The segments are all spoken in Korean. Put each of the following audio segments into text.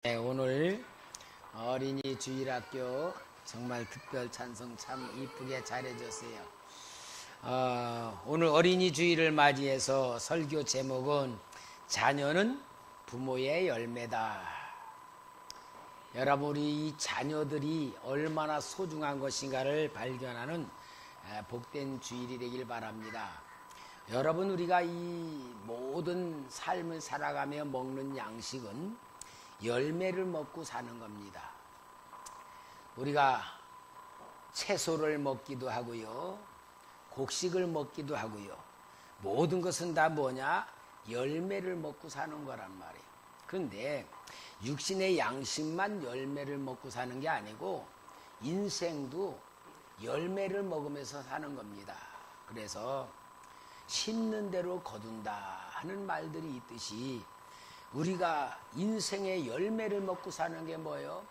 네, 오늘 어린이 주일학교 정말 특별 찬송 참 이쁘게 잘해줬어요. 오늘 어린이 주일을 맞이해서 설교 제목은 자녀는 부모의 열매다. 여러분, 우리 이 자녀들이 얼마나 소중한 것인가를 발견하는 복된 주일이 되길 바랍니다. 여러분, 우리가 이 모든 삶을 살아가며 먹는 양식은 열매를 먹고 사는 겁니다. 우리가 채소를 먹기도 하고요, 곡식을 먹기도 하고요, 모든 것은 다 뭐냐? 열매를 먹고 사는 거란 말이에요. 그런데 육신의 양식만 열매를 먹고 사는 게 아니고 인생도 열매를 먹으면서 사는 겁니다. 그래서 심는 대로 거둔다 하는 말들이 있듯이 우리가 인생의 열매를 먹고 사는 게 뭐예요?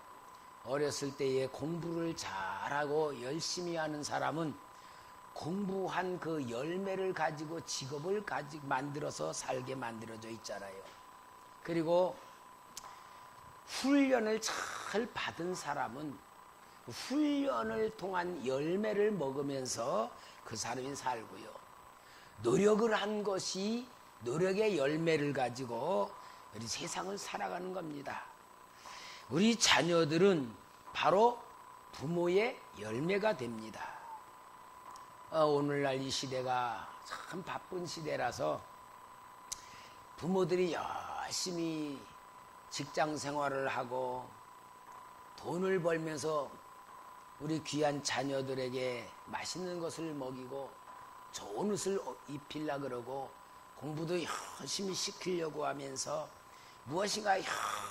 어렸을 때에 공부를 잘하고 열심히 하는 사람은 공부한 그 열매를 가지고 직업을 만들어서 살게 만들어져 있잖아요. 그리고 훈련을 잘 받은 사람은 훈련을 통한 열매를 먹으면서 그 사람이 살고요. 노력을 한 것이 노력의 열매를 가지고 우리 세상을 살아가는 겁니다. 우리 자녀들은 바로 부모의 열매가 됩니다. 오늘날 이 시대가 참 바쁜 시대라서 부모들이 열심히 직장 생활을 하고 돈을 벌면서 우리 귀한 자녀들에게 맛있는 것을 먹이고 좋은 옷을 입히려고 그러고 공부도 열심히 시키려고 하면서 무엇인가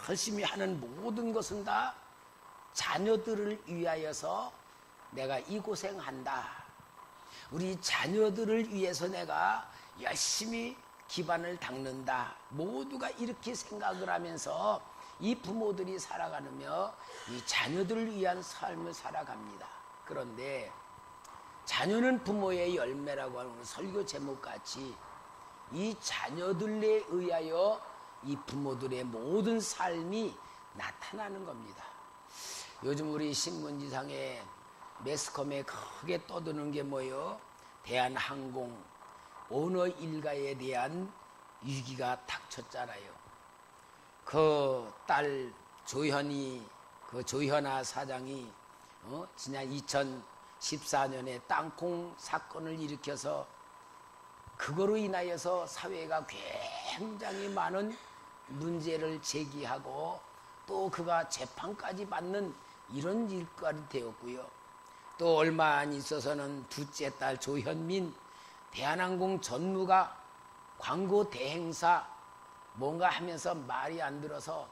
열심히 하는 모든 것은 다 자녀들을 위하여서 내가 이 고생한다. 우리 자녀들을 위해서 내가 열심히 기반을 닦는다. 모두가 이렇게 생각을 하면서 이 부모들이 살아가며 이 자녀들을 위한 삶을 살아갑니다. 그런데 자녀는 부모의 열매라고 하는 설교 제목같이 이 자녀들에 의하여 이 부모들의 모든 삶이 나타나는 겁니다. 요즘 우리 신문지상에 매스컴에 크게 떠드는 게 뭐예요? 대한항공 오너 일가에 대한 위기가 닥쳤잖아요. 그 딸 조현이, 그 조현아 사장이 지난 2014년에 땅콩 사건을 일으켜서 그거로 인하여서 사회가 굉장히 많은 문제를 제기하고 또 그가 재판까지 받는 이런 일까지 되었고요. 또 얼마 안 있어서는 둘째 딸 조현민 대한항공 전무가 광고 대행사 뭔가 하면서 말이 안 들어서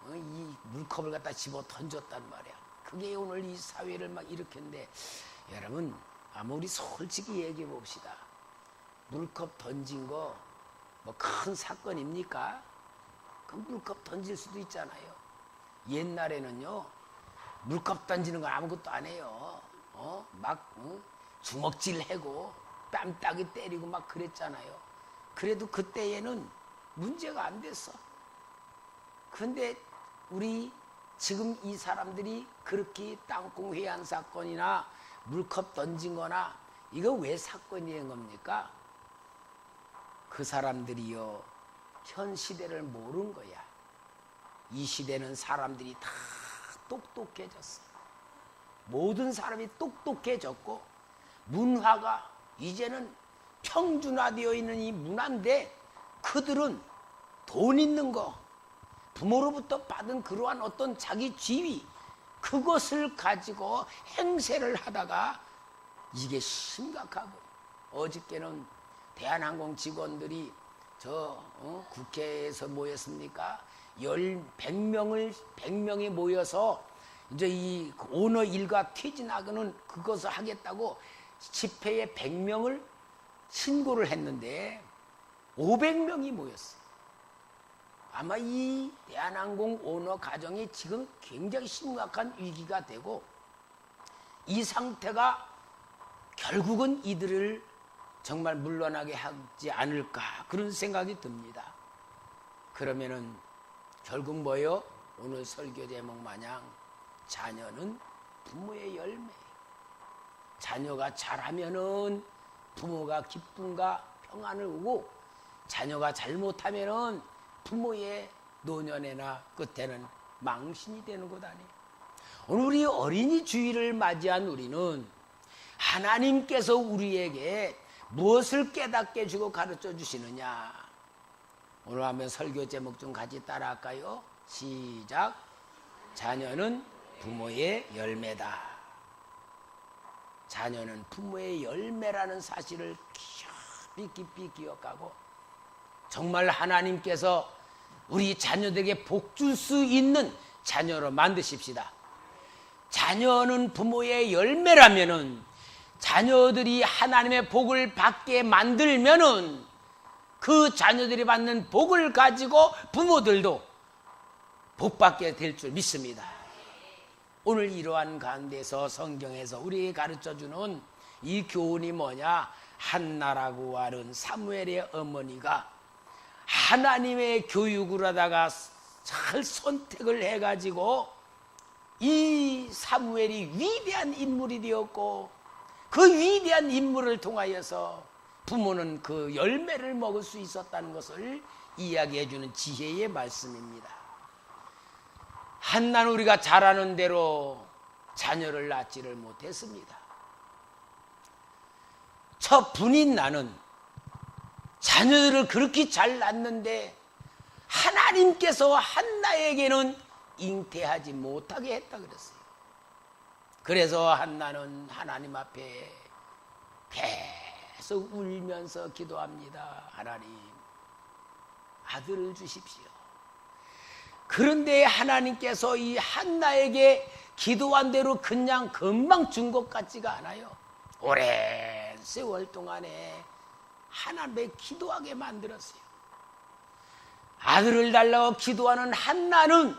이 물컵을 갖다 집어 던졌단 말이야. 그게 오늘 이 사회를 막 일으켰는데, 여러분 우리 솔직히 얘기해 봅시다. 물컵 던진 거 뭐 큰 사건입니까? 그 물컵 던질 수도 있잖아요. 옛날에는요, 물컵 던지는 건 아무것도 안 해요. 주먹질 하고 뺨따기 때리고 막 그랬잖아요. 그래도 그때에는 문제가 안 됐어. 그런데 우리 지금 이 사람들이 그렇게 땅콩 회한 사건이나 물컵 던진 거나 이거 왜 사건이 된 겁니까? 그 사람들이요, 현 시대를 모르는 거야. 이 시대는 사람들이 다 똑똑해졌어. 모든 사람이 똑똑해졌고 문화가 이제는 평준화되어 있는 이 문화인데, 그들은 돈 있는 거, 부모로부터 받은 그러한 어떤 자기 지위, 그것을 가지고 행세를 하다가 이게 심각하고, 어저께는 대한항공 직원들이 국회에서 모였습니까? 100명이 모여서 이제 이 오너 일가 퇴진하고는 그것을 하겠다고 집회에 100명을 신고를 했는데 500명이 모였어요. 아마 이 대한항공 오너 가정이 지금 굉장히 심각한 위기가 되고, 이 상태가 결국은 이들을 정말 물러나게 하지 않을까, 그런 생각이 듭니다. 그러면은 결국 뭐예요? 오늘 설교 제목 마냥 자녀는 부모의 열매. 자녀가 잘하면은 부모가 기쁨과 평안을 오고, 자녀가 잘못하면은 부모의 노년에나 끝에는 망신이 되는 것 아니에요. 오늘 우리 어린이 주일을 맞이한 우리는 하나님께서 우리에게 무엇을 깨닫게 해주고 가르쳐 주시느냐. 오늘 한번 설교 제목 좀 같이 따라할까요? 시작. 자녀는 부모의 열매다. 자녀는 부모의 열매라는 사실을 깊이 기억하고, 정말 하나님께서 우리 자녀들에게 복 줄 수 있는 자녀로 만드십시다. 자녀는 부모의 열매라면은, 자녀들이 하나님의 복을 받게 만들면은 그 자녀들이 받는 복을 가지고 부모들도 복받게 될 줄 믿습니다. 오늘 이러한 가운데서 성경에서 우리에게 가르쳐주는 이 교훈이 뭐냐? 한나라고 하는 사무엘의 어머니가 하나님의 교육을 하다가 잘 선택을 해가지고 이 사무엘이 위대한 인물이 되었고, 그 위대한 인물을 통하여서 부모는 그 열매를 먹을 수 있었다는 것을 이야기해 주는 지혜의 말씀입니다. 한나는 우리가 잘 아는 대로 자녀를 낳지를 못했습니다. 첫 분인 나는 자녀들을 그렇게 잘 낳는데 하나님께서 한나에게는 잉태하지 못하게 했다 그랬어요. 그래서 한나는 하나님 앞에 계속 울면서 기도합니다. 하나님, 아들을 주십시오. 그런데 하나님께서 이 한나에게 기도한 대로 그냥 금방 준 것 같지가 않아요. 오랜 세월 동안에 하나님의 기도하게 만들었어요. 아들을 달라고 기도하는 한나는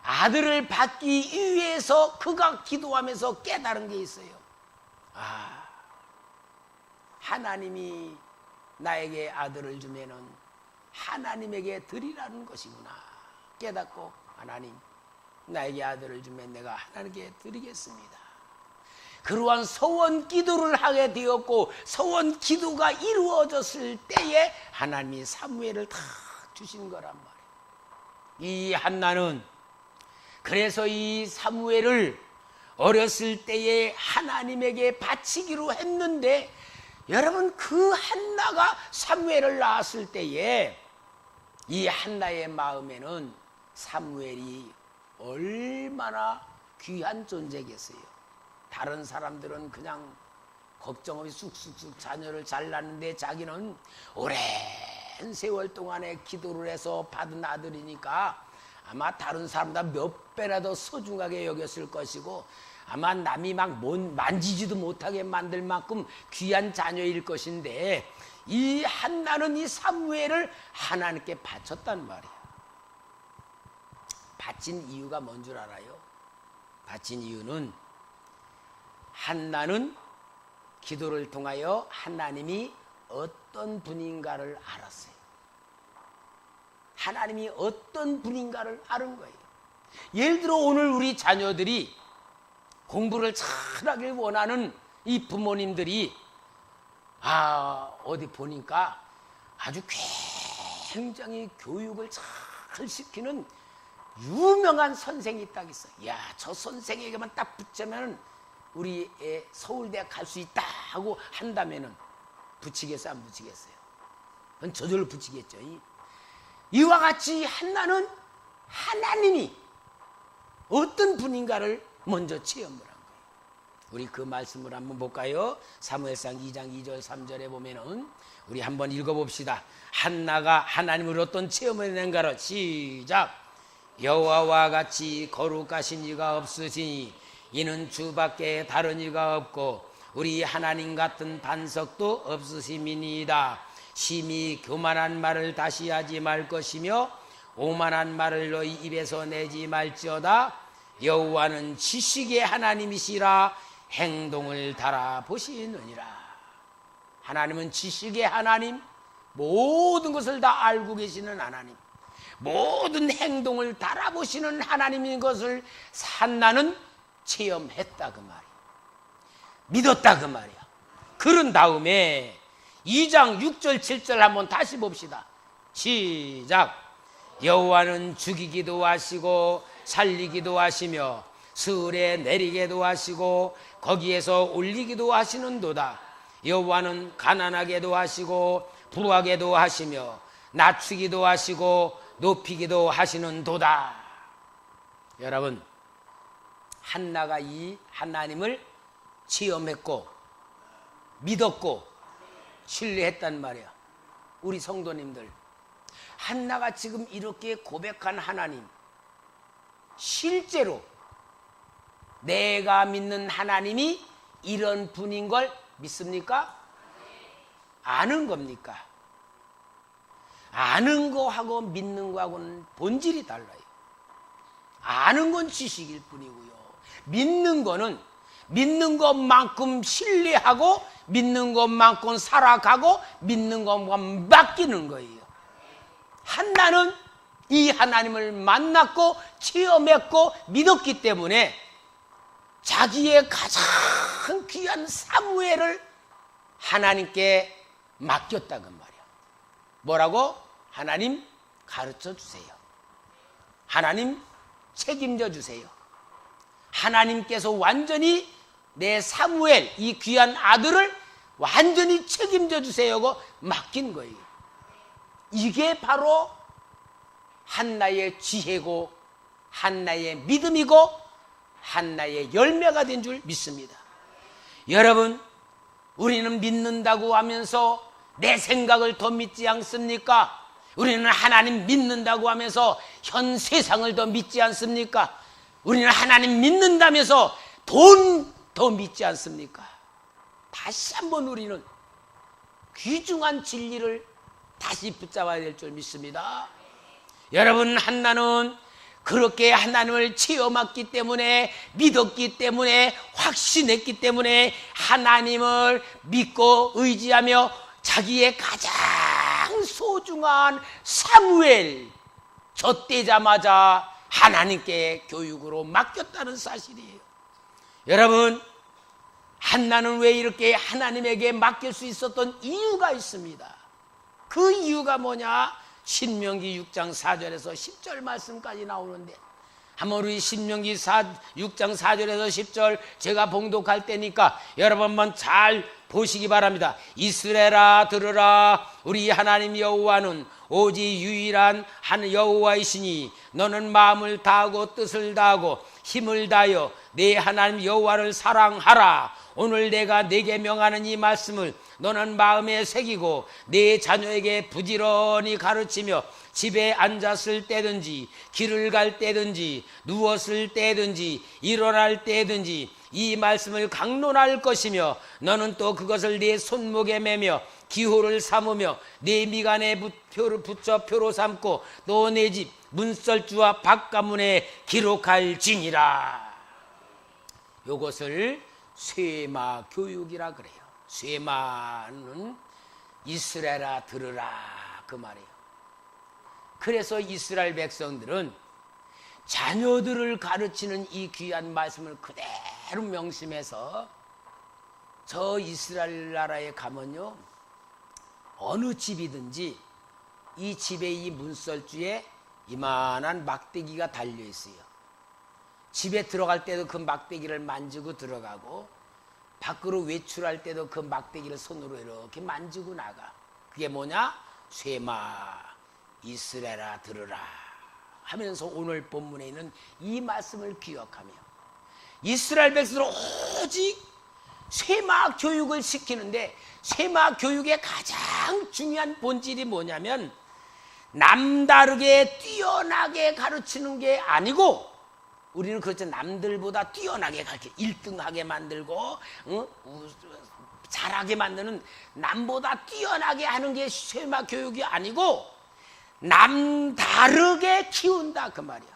아들을 받기 위해서 그가 기도하면서 깨달은 게 있어요. 아, 하나님이 나에게 아들을 주면은 하나님에게 드리라는 것이구나 깨닫고, 하나님, 나에게 아들을 주면 내가 하나님께 드리겠습니다. 그러한 소원 기도를 하게 되었고, 소원 기도가 이루어졌을 때에 하나님이 사무엘을 다 주신 거란 말이에요. 이 한나는 그래서 이 사무엘을 어렸을 때에 하나님에게 바치기로 했는데, 여러분, 그 한나가 사무엘을 낳았을 때에 이 한나의 마음에는 사무엘이 얼마나 귀한 존재겠어요. 다른 사람들은 그냥 걱정 없이 쑥쑥쑥 자녀를 잘 낳는데, 자기는 오랜 세월 동안에 기도를 해서 받은 아들이니까 아마 다른 사람보다 몇 배나 더 소중하게 여겼을 것이고, 아마 남이 막 만지지도 못하게 만들 만큼 귀한 자녀일 것인데, 이 한나는 이 사무엘을 하나님께 바쳤단 말이야. 바친 이유가 뭔 줄 알아요? 바친 이유는 한나는 기도를 통하여 하나님이 어떤 분인가를 알았어요. 하나님이 어떤 분인가를 아는 거예요. 예를 들어 오늘 우리 자녀들이 공부를 잘하길 원하는 이 부모님들이 어디 보니까 아주 굉장히 교육을 잘 시키는 유명한 선생이 딱 있어. 야, 저 선생에게만 딱 붙자면 우리 애 서울대 갈 수 있다 하고 한다면은 붙이겠어요, 안 붙이겠어요? 그건 저절로 붙이겠죠. 이와 같이 한나는 하나님이 어떤 분인가를 먼저 체험을 한 거예요. 우리 그 말씀을 한번 볼까요? 사무엘상 2장 2절 3절에 보면은 우리 한번 읽어봅시다. 한나가 하나님을 어떤 체험을 했는가를 시작. 여호와와 같이 거룩하신 이가 없으시니 이는 주밖에 다른 이가 없고 우리 하나님 같은 반석도 없으심이니이다. 심히 교만한 말을 다시 하지 말 것이며 오만한 말을 너희 입에서 내지 말지어다. 여호와는 지식의 하나님이시라 행동을 달아보시느니라. 하나님은 지식의 하나님, 모든 것을 다 알고 계시는 하나님, 모든 행동을 달아보시는 하나님인 것을 한나는 체험했다 그 말이야. 믿었다 그 말이야. 그런 다음에 2장 6절 7절 한번 다시 봅시다. 시작. 여호와는 죽이기도 하시고 살리기도 하시며 스을에 내리게도 하시고 거기에서 올리기도 하시는도다. 여호와는 가난하게도 하시고 부하게도 하시며 낮추기도 하시고 높이기도 하시는도다. 여러분, 한나가 이 하나님을 체험했고 믿었고 신뢰했단 말이야. 우리 성도님들, 한나가 지금 이렇게 고백한 하나님, 실제로 내가 믿는 하나님이 이런 분인 걸 믿습니까? 아는 겁니까? 아는 거하고 믿는 거하고는 본질이 달라요. 아는 건 지식일 뿐이고요. 믿는 거는 믿는 것만큼 신뢰하고 믿는 것만큼 살아가고 믿는 것만 맡기는 거예요. 한나는 이 하나님을 만났고 체험했고 믿었기 때문에 자기의 가장 귀한 사무엘을 하나님께 맡겼다 그 말이야. 뭐라고? 하나님 가르쳐 주세요. 하나님 책임져 주세요. 하나님께서 완전히 내 사무엘, 이 귀한 아들을 완전히 책임져 주세요고 맡긴 거예요. 이게 바로 한나의 지혜고 한나의 믿음이고 한나의 열매가 된 줄 믿습니다. 여러분, 우리는 믿는다고 하면서 내 생각을 더 믿지 않습니까? 우리는 하나님 믿는다고 하면서 현 세상을 더 믿지 않습니까? 우리는 하나님 믿는다면서 돈 더 믿지 않습니까? 다시 한번 우리는 귀중한 진리를 다시 붙잡아야 될 줄 믿습니다. 여러분, 한나는 그렇게 하나님을 체험했기 때문에, 믿었기 때문에, 확신했기 때문에 하나님을 믿고 의지하며 자기의 가장 소중한 사무엘 젖대자마자 하나님께 교육으로 맡겼다는 사실이에요. 여러분, 한나는 왜 이렇게 하나님에게 맡길 수 있었던 이유가 있습니다. 그 이유가 뭐냐? 신명기 6장 4절에서 10절 말씀까지 나오는데, 한번 우리 신명기 6장 4절에서 10절 제가 봉독할 때니까 여러분 한번 잘 보시기 바랍니다. 이스라엘아 들으라. 우리 하나님 여호와는 오직 유일한 한 여호와이시니 너는 마음을 다하고 뜻을 다하고 힘을 다하여 내 하나님 여호와를 사랑하라. 오늘 내가 네게 명하는 이 말씀을 너는 마음에 새기고 네 자녀에게 부지런히 가르치며 집에 앉았을 때든지 길을 갈 때든지 누웠을 때든지 일어날 때든지 이 말씀을 강론할 것이며 너는 또 그것을 네 손목에 매며 기호를 삼으며 네 미간에 표를 붙여 표로 삼고 또 내 집 문설주와 바깥문에 기록할지니라. 요것을 쇠마 교육이라 그래요. 쇠마는 이스라엘아 들으라 그 말이에요. 그래서 이스라엘 백성들은 자녀들을 가르치는 이 귀한 말씀을 그대로 명심해서 저 이스라엘 나라에 가면요, 어느 집이든지 이 집의 이 문설주에 이만한 막대기가 달려 있어요. 집에 들어갈 때도 그 막대기를 만지고 들어가고 밖으로 외출할 때도 그 막대기를 손으로 이렇게 만지고 나가. 그게 뭐냐? 쇠마 이스라엘아 들으라 하면서 오늘 본문에 있는 이 말씀을 기억하며 이스라엘 백성들은 오직 쇠마 교육을 시키는데, 쇠마 교육의 가장 중요한 본질이 뭐냐면 남다르게 뛰어나게 가르치는 게 아니고, 우리는 그렇죠, 남들보다 뛰어나게 가르쳐 1등하게 만들고 잘하게 만드는, 남보다 뛰어나게 하는 게 쇠마 교육이 아니고 남다르게 키운다 그 말이야.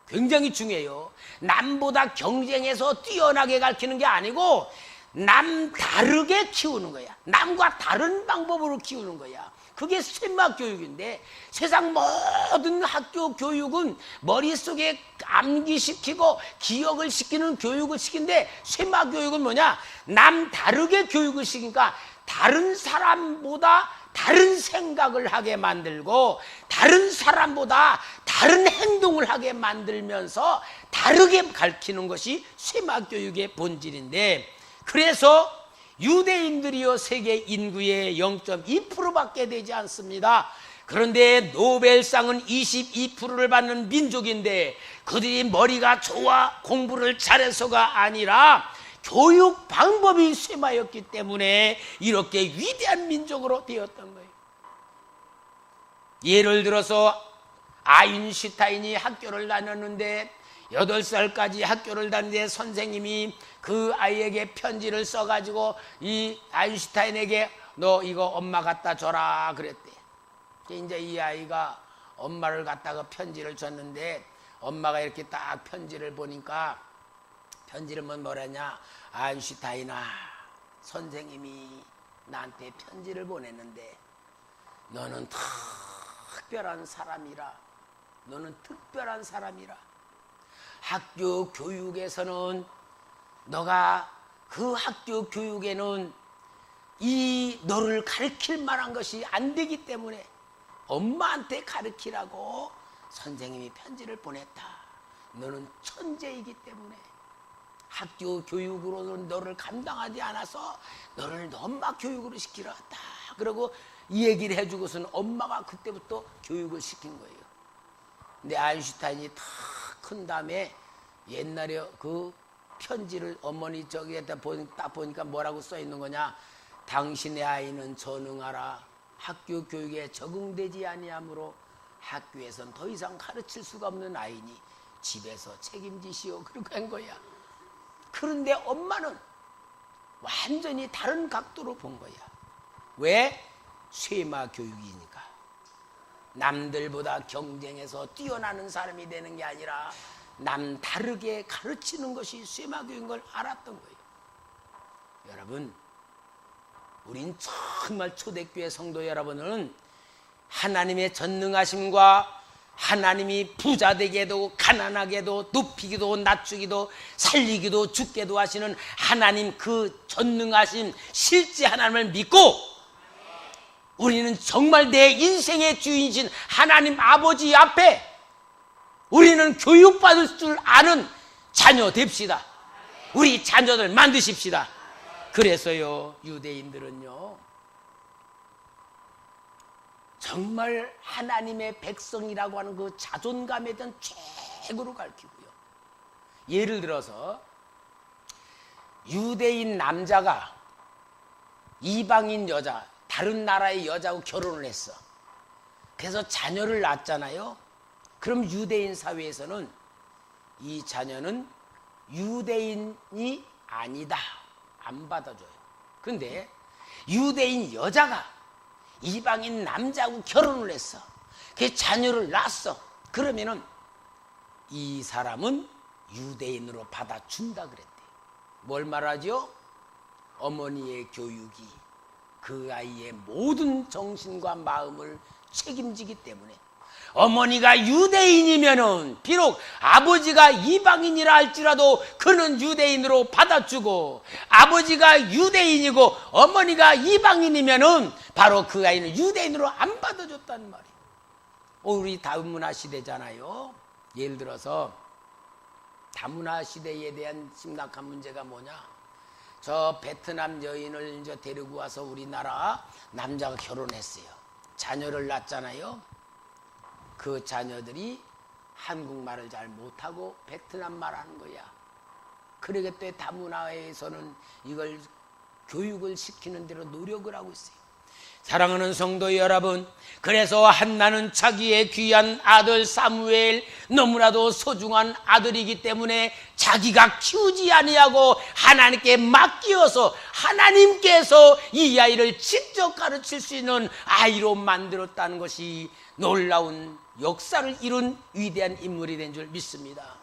굉장히 중요해요. 남보다 경쟁해서 뛰어나게 가르치는 게 아니고 남다르게 키우는 거야. 남과 다른 방법으로 키우는 거야. 그게 쇠막 교육인데, 세상 모든 학교 교육은 머릿속에 암기시키고 기억을 시키는 교육을 시키는데, 쇠막 교육은 뭐냐? 남 다르게 교육을 시키니까 다른 사람보다 다른 생각을 하게 만들고 다른 사람보다 다른 행동을 하게 만들면서 다르게 가르치는 것이 쇠막 교육의 본질인데, 그래서 유대인들이요 세계 인구의 0.2%밖에 되지 않습니다. 그런데 노벨상은 22%를 받는 민족인데, 그들이 머리가 좋아 공부를 잘해서가 아니라 교육 방법이 쇠마였기 때문에 이렇게 위대한 민족으로 되었던 거예요. 예를 들어서 아인슈타인이 학교를 다녔는데 8살까지 학교를 다니는데 선생님이 그 아이에게 편지를 써가지고 이 아인슈타인에게 너 이거 엄마 갖다 줘라 그랬대. 이제 이 아이가 엄마를 갖다가 편지를 줬는데, 엄마가 이렇게 딱 편지를 보니까 편지를 뭐라냐? 아인슈타인아, 선생님이 나한테 편지를 보냈는데 너는 특별한 사람이라. 너는 특별한 사람이라. 학교 교육에서는 너가 그 학교 교육에는 이 너를 가르칠 만한 것이 안 되기 때문에 엄마한테 가르치라고 선생님이 편지를 보냈다. 너는 천재이기 때문에 학교 교육으로는 너를 감당하지 않아서 너를 엄마 교육으로 시키러 왔다. 그러고 이 얘기를 해주고서는 엄마가 그때부터 교육을 시킨 거예요. 근데 아인슈타인이 다 큰 다음에 옛날에 그 편지를 어머니 저기에다 딱 보니까 뭐라고 써 있는 거냐? 당신의 아이는 전응하라. 학교 교육에 적응되지 아니하므로 학교에선 더 이상 가르칠 수가 없는 아이니 집에서 책임지시오. 그렇게 한 거야. 그런데 엄마는 완전히 다른 각도로 본 거야. 왜? 쇠마 교육이니까. 남들보다 경쟁해서 뛰어나는 사람이 되는 게 아니라 남 다르게 가르치는 것이 쇠마 교육인 걸 알았던 거예요. 여러분, 우린 정말 초대교회 성도 여러분은 하나님의 전능하심과 하나님이 부자 되게도 가난하게도 높이기도 낮추기도 살리기도 죽게도 하시는 하나님, 그 전능하신 실제 하나님을 믿고 우리는 정말 내 인생의 주인이신 하나님 아버지 앞에 우리는 교육받을 줄 아는 자녀 됩시다. 우리 자녀들 만드십시다. 그래서요, 유대인들은요 정말 하나님의 백성이라고 하는 그 자존감에 대한 최고로 가르치고요. 예를 들어서 유대인 남자가 이방인 여자, 다른 나라의 여자하고 결혼을 했어. 그래서 자녀를 낳았잖아요. 그럼 유대인 사회에서는 이 자녀는 유대인이 아니다, 안 받아줘요. 그런데 유대인 여자가 이방인 남자하고 결혼을 했어. 그 자녀를 낳았어. 그러면은 이 사람은 유대인으로 받아준다 그랬대. 뭘 말하죠? 어머니의 교육이 그 아이의 모든 정신과 마음을 책임지기 때문에, 어머니가 유대인이면은 비록 아버지가 이방인이라 할지라도 그는 유대인으로 받아주고, 아버지가 유대인이고 어머니가 이방인이면은 바로 그 아이는 유대인으로 안 받아줬다는 말이에요. 우리 다문화 시대잖아요. 예를 들어서 다문화 시대에 대한 심각한 문제가 뭐냐? 저 베트남 여인을 이제 데리고 와서 우리나라 남자가 결혼했어요. 자녀를 낳았잖아요. 그 자녀들이 한국말을 잘 못하고 베트남말 하는 거야. 그러기 때문에 다문화에서는 이걸 교육을 시키는 대로 노력을 하고 있어요. 사랑하는 성도 여러분, 그래서 한나는 자기의 귀한 아들 사무엘, 너무나도 소중한 아들이기 때문에 자기가 키우지 아니하고 하나님께 맡기어서 하나님께서 이 아이를 직접 가르칠 수 있는 아이로 만들었다는 것이 놀라운 역사를 이룬 위대한 인물이 된 줄 믿습니다.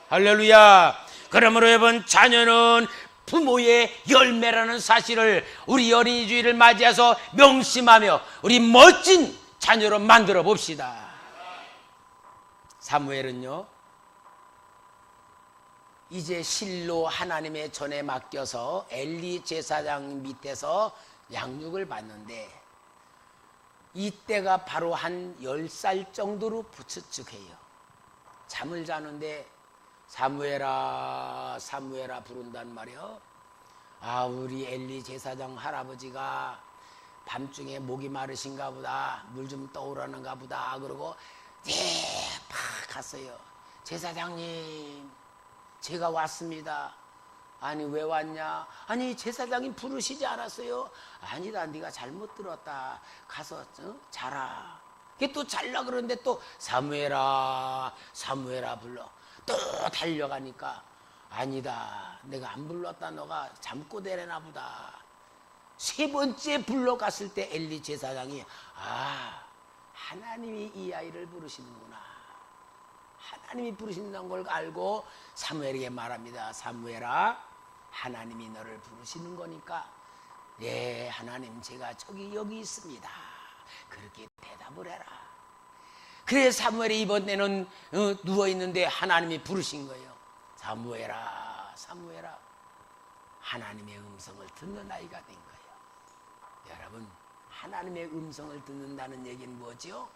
할렐루야. 그러므로 여러분, 자녀는 부모의 열매라는 사실을 우리 어린이 주일을 맞이해서 명심하며 우리 멋진 자녀로 만들어 봅시다. 사무엘은요, 이제 실로 하나님의 전에 맡겨서 엘리 제사장 밑에서 양육을 받는데, 이때가 바로 한 10살 정도로 부츠축해요. 잠을 자는데 사무엘아 사무엘아 부른단 말이요. 아, 우리 엘리 제사장 할아버지가 밤중에 목이 마르신가 보다, 물 좀 떠오르는가 보다 그러고 팍 갔어요. 제사장님, 제가 왔습니다. 아니, 왜 왔냐? 아니, 제사장이 부르시지 않았어요? 아니다, 네가 잘못 들었다. 가서 자라. 이게 또 잘라 그러는데 또 사무엘아 사무엘아 불러. 또 달려가니까 아니다, 내가 안 불렀다. 너가 잠꼬대래나 보다. 세 번째 불러갔을 때 엘리 제사장이, 아, 하나님이 이 아이를 부르시는구나, 하나님이 부르신다는 걸 알고 사무엘에게 말합니다. 사무엘아, 하나님이 너를 부르시는 거니까, 네, 하나님, 제가 여기 있습니다. 그렇게 대답을 해라. 그래 사무엘이 이번에는 누워있는데 하나님이 부르신 거예요. 사무엘아 사무엘아, 하나님의 음성을 듣는 아이가 된 거예요. 여러분, 하나님의 음성을 듣는다는 얘기는 뭐죠?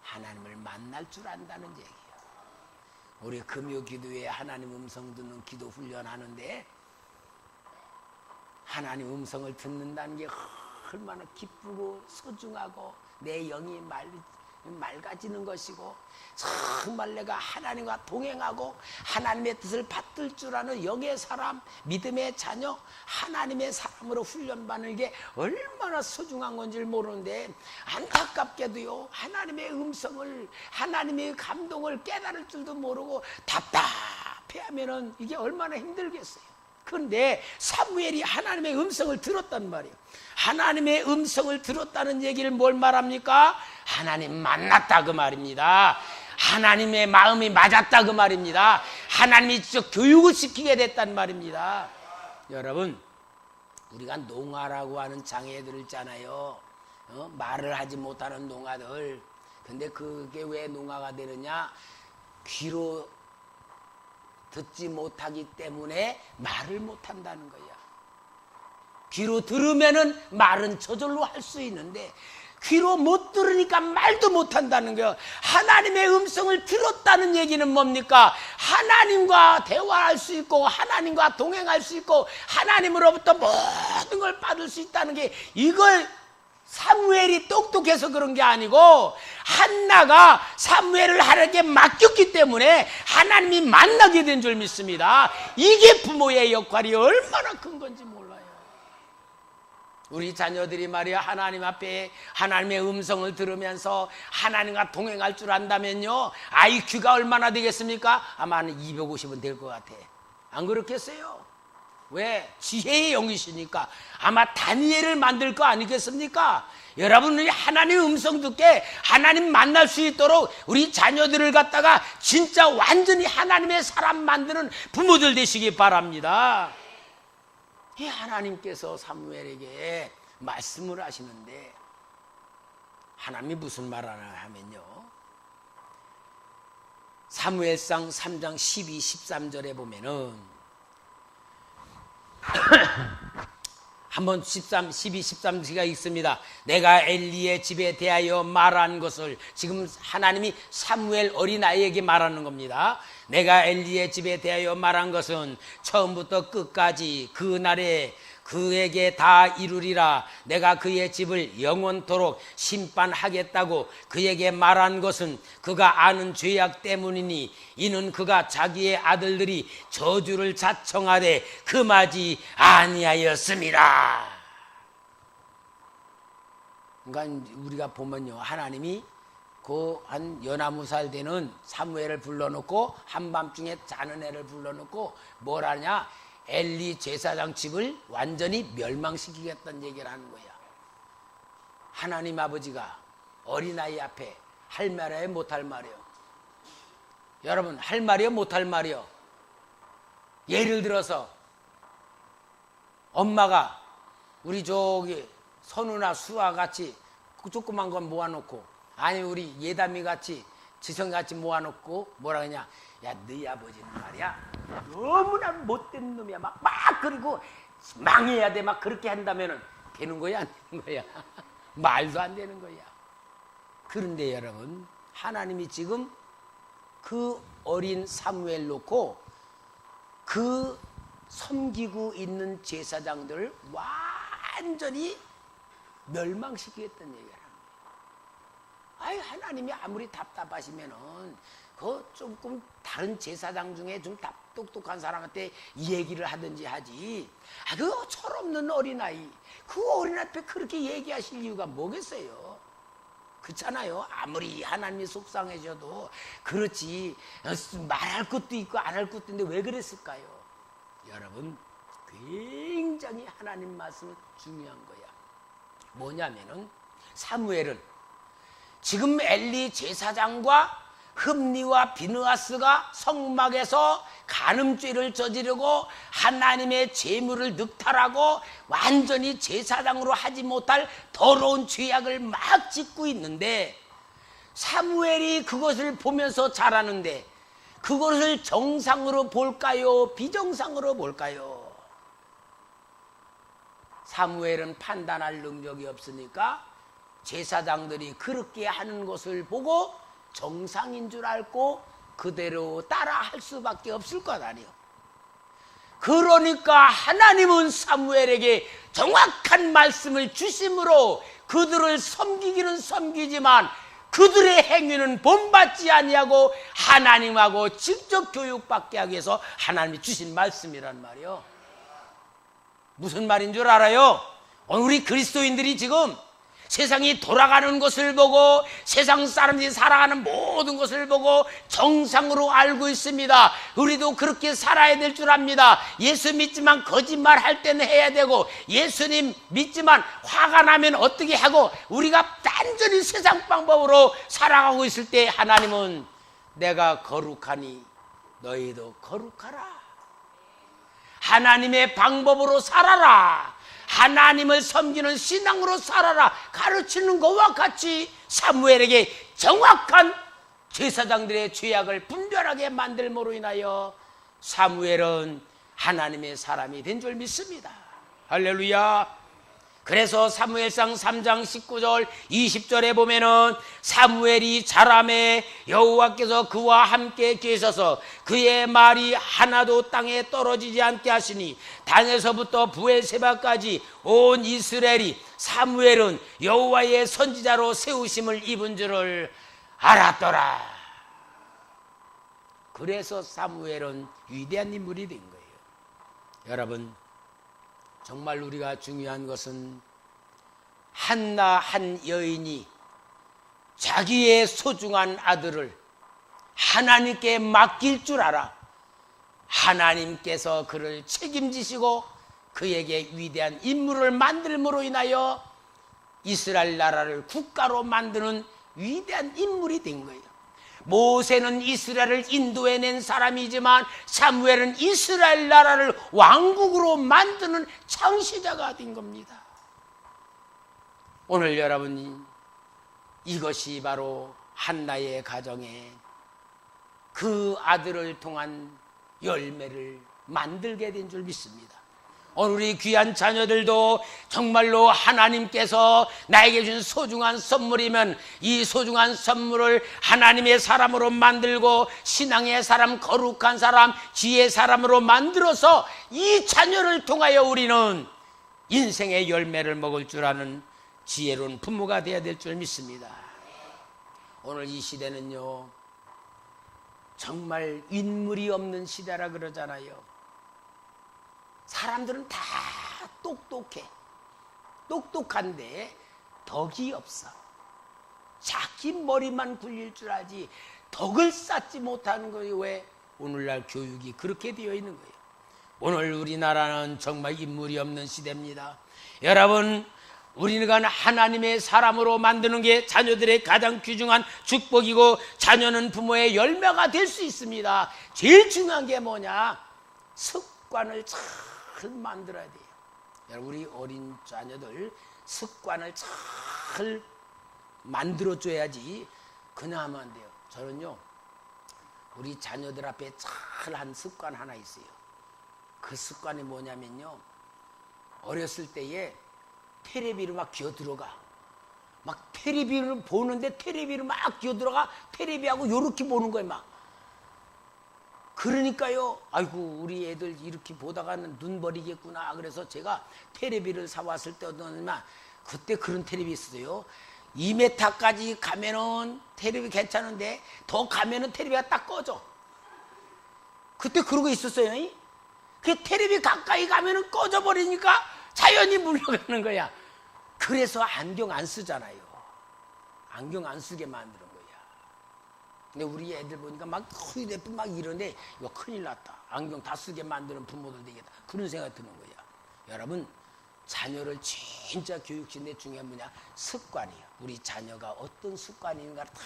하나님을 만날 줄 안다는 얘기예요. 우리 금요 기도에 하나님 음성 듣는 기도 훈련하는데, 하나님 음성을 듣는다는 게 얼마나 기쁘고 소중하고 내 영이 맑아지는 것이고, 정말 내가 하나님과 동행하고 하나님의 뜻을 받들 줄 아는 영의 사람, 믿음의 자녀, 하나님의 사람으로 훈련받는 게 얼마나 소중한 건지 모르는데, 안타깝게도요, 하나님의 음성을, 하나님의 감동을 깨달을 줄도 모르고 답답해하면은 이게 얼마나 힘들겠어요. 그런데 사무엘이 하나님의 음성을 들었단 말이에요. 하나님의 음성을 들었다는 얘기를 뭘 말합니까? 하나님 만났다 그 말입니다. 하나님의 마음이 맞았다 그 말입니다. 하나님이 직접 교육을 시키게 됐단 말입니다. 여러분, 우리가 농아라고 하는 장애들을 있잖아요. 말을 하지 못하는 농아들. 근데 그게 왜 농아가 되느냐? 귀로 듣지 못하기 때문에 말을 못한다는 거야. 귀로 들으면은 말은 저절로 할 수 있는데, 귀로 못 들으니까 말도 못한다는 거예요. 하나님의 음성을 들었다는 얘기는 뭡니까? 하나님과 대화할 수 있고, 하나님과 동행할 수 있고, 하나님으로부터 모든 걸 받을 수 있다는 게, 이걸 사무엘이 똑똑해서 그런 게 아니고, 한나가 사무엘을 하나님께 맡겼기 때문에 하나님이 만나게 된 줄 믿습니다. 이게 부모의 역할이 얼마나 큰 건지 몰라요. 우리 자녀들이 말이야, 하나님 앞에 하나님의 음성을 들으면서 하나님과 동행할 줄 안다면요, IQ가 얼마나 되겠습니까? 아마 한 250은 될 것 같아. 안 그렇겠어요? 왜? 지혜의 영이시니까. 아마 다니엘을 만들 거 아니겠습니까? 여러분이 하나님의 음성 듣게 하나님 만날 수 있도록 우리 자녀들을 갖다가 진짜 완전히 하나님의 사람 만드는 부모들 되시기 바랍니다. 이 하나님께서 사무엘에게 말씀을 하시는데, 하나님이 무슨 말 하나 하면요, 사무엘상 3장 12, 13절에 보면은 한번 12, 13절가 있습니다. 내가 엘리의 집에 대하여 말한 것을, 지금 하나님이 사무엘 어린아이에게 말하는 겁니다. 내가 엘리의 집에 대하여 말한 것은 처음부터 끝까지 그 날에 그에게 다 이루리라. 내가 그의 집을 영원토록 심판하겠다고 그에게 말한 것은 그가 아는 죄악 때문이니, 이는 그가 자기의 아들들이 저주를 자청하되 금하지 아니하였음이라. 그러니까 우리가 보면요, 하나님이 그 한 연하무살 되는 사무엘을 불러놓고 한밤중에 자는 애를 불러놓고 뭘 하냐? 엘리 제사장 집을 완전히 멸망시키겠다는 얘기를 하는 거야. 하나님 아버지가 어린아이 앞에 할 말이에요, 못할 말이에요? 여러분, 할 말이요, 못할 말이요? 예를 들어서 엄마가 우리 저기 선우나 수아 같이 조그만 건 모아놓고, 아니 우리 예담이 같이 지성 같이 모아놓고 뭐라 그러냐, 야 너희 아버지는 말이야 너무나 못된 놈이야, 막 그리고 망해야 돼, 막 그렇게 한다면은 되는 거야 안 되는 거야? 말도 안 되는 거야. 그런데 여러분, 하나님이 지금 그 어린 사무엘 놓고 그 섬기고 있는 제사장들을 완전히 멸망시키겠다는 얘기를 합니다. 아이, 하나님이 아무리 답답하시면은 그 조금 다른 제사장 중에 좀 똑똑한 사람한테 얘기를 하든지 하지. 그 철없는 어린아이, 그 어린 앞에 그렇게 얘기하실 이유가 뭐겠어요? 그렇잖아요. 아무리 하나님이 속상해져도 그렇지, 말할 것도 있고 안 할 것도 있는데 왜 그랬을까요? 여러분, 굉장히 하나님 말씀은 중요한 거야. 뭐냐면은 사무엘은 지금 엘리 제사장과 흠니와 비느하스가 성막에서 간음죄를 저지르고 하나님의 제물을 늑탈하고 완전히 제사장으로 하지 못할 더러운 죄악을 막 짓고 있는데, 사무엘이 그것을 보면서 자라는데 그것을 정상으로 볼까요? 비정상으로 볼까요? 사무엘은 판단할 능력이 없으니까 제사장들이 그렇게 하는 것을 보고 정상인 줄 알고 그대로 따라 할 수밖에 없을 것 아니에요. 그러니까 하나님은 사무엘에게 정확한 말씀을 주심으로 그들을 섬기기는 섬기지만 그들의 행위는 본받지 아니하고 하나님하고 직접 교육받게 하기 위해서 하나님이 주신 말씀이란 말이에요. 무슨 말인 줄 알아요? 우리 그리스도인들이 지금 세상이 돌아가는 것을 보고 세상 사람들이 살아가는 모든 것을 보고 정상으로 알고 있습니다. 우리도 그렇게 살아야 될 줄 압니다. 예수 믿지만 거짓말 할 때는 해야 되고, 예수님 믿지만 화가 나면 어떻게 하고, 우리가 단전히 세상 방법으로 살아가고 있을 때 하나님은 내가 거룩하니 너희도 거룩하라, 하나님의 방법으로 살아라, 하나님을 섬기는 신앙으로 살아라 가르치는 것과 같이 사무엘에게 정확한 제사장들의 죄악을 분별하게 만들므로 인하여 사무엘은 하나님의 사람이 된 줄 믿습니다. 할렐루야. 그래서 사무엘상 3장 19절 20절에 보면은 사무엘이 자라매 여호와께서 그와 함께 계셔서 그의 말이 하나도 땅에 떨어지지 않게 하시니 단에서부터 부엘세바까지 온 이스라엘이 사무엘은 여호와의 선지자로 세우심을 입은 줄을 알았더라. 그래서 사무엘은 위대한 인물이 된 거예요. 여러분, 정말 우리가 중요한 것은 한나 한 여인이 자기의 소중한 아들을 하나님께 맡길 줄 알아 하나님께서 그를 책임지시고 그에게 위대한 인물을 만들므로 인하여 이스라엘 나라를 국가로 만드는 위대한 인물이 된 거예요. 모세는 이스라엘을 인도해낸 사람이지만 사무엘은 이스라엘 나라를 왕국으로 만드는 창시자가 된 겁니다. 오늘 여러분이 이것이 바로 한나의 가정에 그 아들을 통한 열매를 만들게 된 줄 믿습니다. 오늘 우리 귀한 자녀들도 정말로 하나님께서 나에게 준 소중한 선물이면 이 소중한 선물을 하나님의 사람으로 만들고 신앙의 사람, 거룩한 사람, 지혜의 사람으로 만들어서 이 자녀를 통하여 우리는 인생의 열매를 먹을 줄 아는 지혜로운 부모가 되어야 될 줄 믿습니다. 오늘 이 시대는요, 정말 인물이 없는 시대라 그러잖아요. 사람들은 다 똑똑해. 똑똑한데 덕이 없어. 자기 머리만 굴릴 줄 알지 덕을 쌓지 못하는 거예요. 왜? 오늘날 교육이 그렇게 되어 있는 거예요. 오늘 우리나라는 정말 인물이 없는 시대입니다. 여러분, 우리가 하나님의 사람으로 만드는 게 자녀들의 가장 귀중한 축복이고 자녀는 부모의 열매가 될 수 있습니다. 제일 중요한 게 뭐냐? 습관을 잘 만들어야 돼요. 우리 어린 자녀들 습관을 잘 만들어줘야지 그냥 하면 안 돼요. 저는요, 우리 자녀들 앞에 잘 한 습관 하나 있어요. 그 습관이 뭐냐면요, 어렸을 때에 텔레비를 막 기어들어가. 막 텔레비를 보는데 텔레비를 막 기어들어가. 텔레비하고 요렇게 보는 거예요, 막. 그러니까요, 아이고, 우리 애들 이렇게 보다가는 눈 버리겠구나. 그래서 제가 텔레비를 사왔을 때 어떠냐면, 그때 그런 텔레비 있었어요. 2m까지 가면은 텔레비 괜찮은데, 더 가면은 텔레비가 딱 꺼져. 그때 그러고 있었어요. 그 텔레비 가까이 가면은 꺼져버리니까 자연히 물러가는 거야. 그래서 안경 안 쓰잖아요. 안경 안 쓰게 만드는 거야. 근데 우리 애들 보니까 막 휴대폰 막 이러는데 이거 큰일 났다. 안경 다 쓰게 만드는 부모들 되겠다. 그런 생각이 드는 거야. 여러분, 자녀를 진짜 교육시키는데 중요한 뭐냐? 습관이에요. 우리 자녀가 어떤 습관인가를 다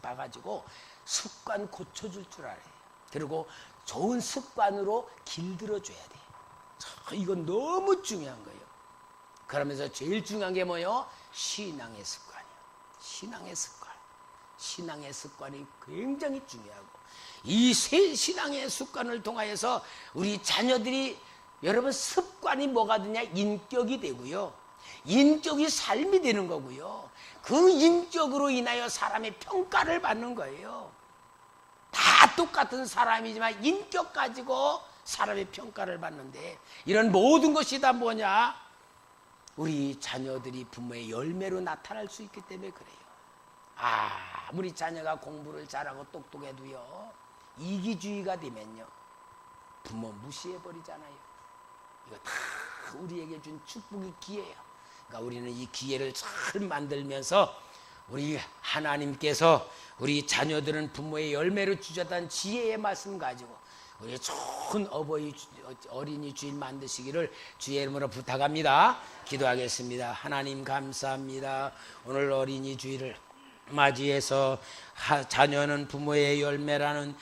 봐가지고 습관 고쳐줄 줄 알아요. 그리고 좋은 습관으로 길들여줘야 돼. 이건 너무 중요한 거예요. 그러면서 제일 중요한 게 뭐예요? 신앙의 습관이에요. 신앙의 습관. 신앙의 습관이 굉장히 중요하고, 이 새 신앙의 습관을 통하여서 우리 자녀들이, 여러분, 습관이 뭐가 되냐? 인격이 되고요. 인격이 삶이 되는 거고요. 그 인격으로 인하여 사람의 평가를 받는 거예요. 다 똑같은 사람이지만 인격 가지고 사람의 평가를 받는데, 이런 모든 것이 다 뭐냐? 우리 자녀들이 부모의 열매로 나타날 수 있기 때문에 그래요. 아무리 자녀가 공부를 잘하고 똑똑해도요, 이기주의가 되면요, 부모 무시해버리잖아요. 이거 다 우리에게 준 축복의 기회예요. 그러니까 우리는 이 기회를 잘 만들면서, 우리 하나님께서 우리 자녀들은 부모의 열매를 주셨다는 지혜의 말씀 가지고 우리 좋은 어린이 주일 만드시기를 주의 이름으로 부탁합니다. 기도하겠습니다. 하나님 감사합니다. 오늘 어린이 주일을 맞이해서 자녀는 부모의 열매라는